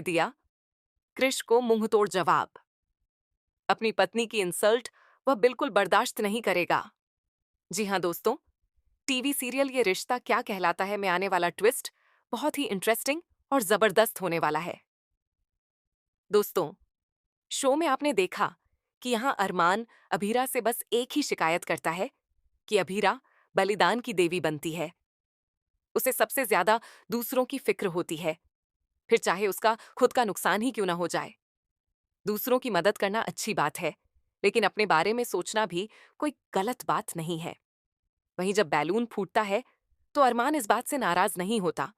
दिया कृष को मुंहतोड़ जवाब। अपनी पत्नी की इंसल्ट वह बिल्कुल बर्दाश्त नहीं करेगा। जी हाँ दोस्तों, टीवी सीरियल ये रिश्ता क्या कहलाता है में आने वाला ट्विस्ट बहुत ही इंटरेस्टिंग और जबरदस्त होने वाला है। दोस्तों, शो में आपने देखा कि यहाँ अरमान अभीरा से बस एक ही शिकायत करता है कि अभीरा बलिदान की देवी बनती है। उसे सबसे ज्यादा दूसरों की फिक्र होती है, फिर चाहे उसका खुद का नुकसान ही क्यों ना हो जाए। दूसरों की मदद करना अच्छी बात है, लेकिन अपने बारे में सोचना भी कोई गलत बात नहीं है। वहीं जब बैलून फूटता है तो अरमान इस बात से नाराज नहीं होता,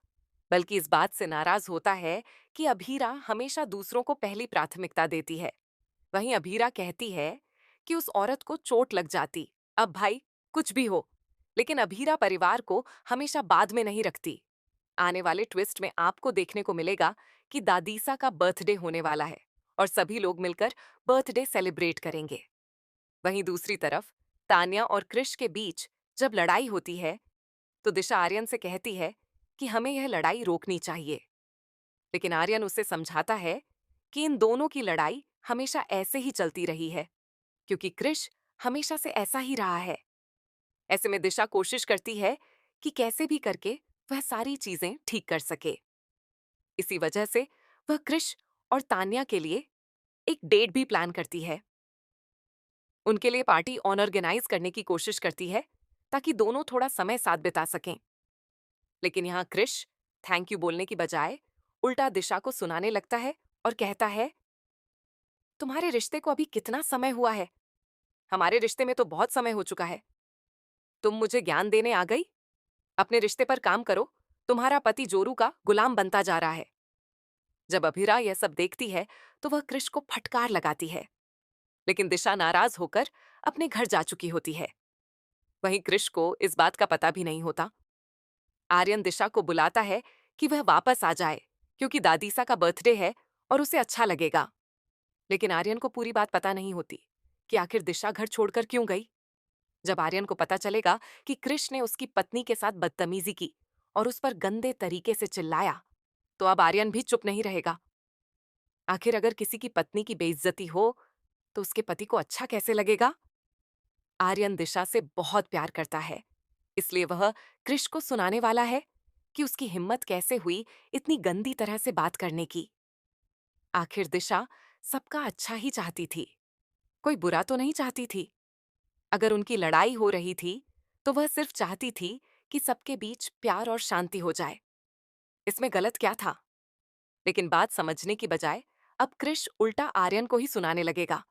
बल्कि इस बात से नाराज होता है कि अभीरा हमेशा दूसरों को पहली प्राथमिकता देती है। वहीं अभीरा कहती है कि उस औरत को चोट लग जाती। अब भाई, कुछ भी हो, लेकिन अभीरा परिवार को हमेशा बाद में नहीं रखती। आने वाले ट्विस्ट में आपको देखने को मिलेगा कि दादीसा का बर्थडे होने वाला है और सभी लोग मिलकर बर्थडे सेलिब्रेट करेंगे। वहीं दूसरी तरफ तान्या और कृष के बीच जब लड़ाई होती है तो दिशा आर्यन से कहती है कि हमें यह लड़ाई रोकनी चाहिए, लेकिन आर्यन उसे समझाता है कि इन दोनों की लड़ाई हमेशा ऐसे ही चलती रही है, क्योंकि कृष हमेशा से ऐसा ही रहा है। ऐसे में दिशा कोशिश करती है कि कैसे भी करके वह सारी चीजें ठीक कर सके। इसी वजह से वह कृष और तान्या के लिए एक डेट भी प्लान करती है। उनके लिए पार्टी ऑर्गेनाइज करने की कोशिश करती है ताकि दोनों थोड़ा समय साथ बिता सकें। लेकिन यहाँ कृष थैंक यू बोलने की बजाय उल्टा दिशा को सुनाने लगता है और कहता है, तुम्हारे रिश्ते को अभी कितना समय हुआ है? हमारे रिश्ते में तो बहुत समय हो चुका है। तुम मुझे ज्ञान देने आ गई? अपने रिश्ते पर काम करो, तुम्हारा पति जोरू का गुलाम बनता जा रहा है। जब अभिरा यह सब देखती है तो वह कृष को फटकार लगाती है, लेकिन दिशा नाराज होकर अपने घर जा चुकी होती है। वहीं कृष को इस बात का पता भी नहीं होता। आर्यन दिशा को बुलाता है कि वह वापस आ जाए, क्योंकि दादीसा का बर्थडे है और उसे अच्छा लगेगा। लेकिन आर्यन को पूरी बात पता नहीं होती कि आखिर दिशा घर छोड़कर क्यों गई। जब आर्यन को पता चलेगा कि कृष ने उसकी पत्नी के साथ बदतमीजी की और उस पर गंदे तरीके से चिल्लाया, तो अब आर्यन भी चुप नहीं रहेगा। आखिर अगर किसी की पत्नी की बेइज्जती हो तो उसके पति को अच्छा कैसे लगेगा? आर्यन दिशा से बहुत प्यार करता है, इसलिए वह कृष को सुनाने वाला है कि उसकी हिम्मत कैसे हुई इतनी गंदी तरह से बात करने की। आखिर दिशा सबका अच्छा ही चाहती थी, कोई बुरा तो नहीं चाहती थी। अगर उनकी लड़ाई हो रही थी तो वह सिर्फ चाहती थी कि सबके बीच प्यार और शांति हो जाए। इसमें गलत क्या था? लेकिन बात समझने की बजाय अब कृष उल्टा आर्यन को ही सुनाने लगेगा।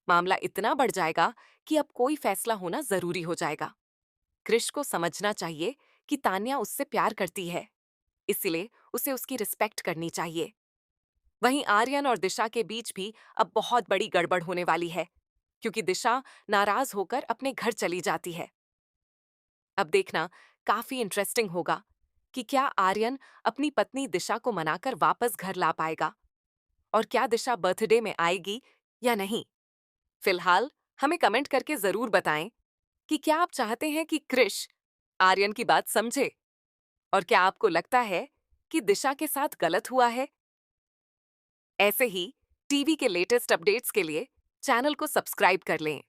मामला इतना बढ़ जाएगा कि अब कोई फैसला होना जरूरी हो जाएगा। कृष को समझना चाहिए कि तान्या उससे प्यार करती है, इसलिए उसे उसकी रिस्पेक्ट करनी चाहिए। वहीं आर्यन और दिशा के बीच भी अब बहुत बड़ी गड़बड़ होने वाली है, क्योंकि दिशा नाराज होकर अपने घर चली जाती है। अब देखना काफी इंटरेस्टिंग होगा कि क्या आर्यन अपनी पत्नी दिशा को मनाकर वापस घर ला पाएगा और क्या दिशा बर्थडे में आएगी या नहीं। फिलहाल हमें कमेंट करके जरूर बताएं कि क्या आप चाहते हैं कि कृष आर्यन की बात समझे, और क्या आपको लगता है कि दिशा के साथ गलत हुआ है। ऐसे ही टीवी के लेटेस्ट अपडेट्स के लिए चैनल को सब्सक्राइब कर लें।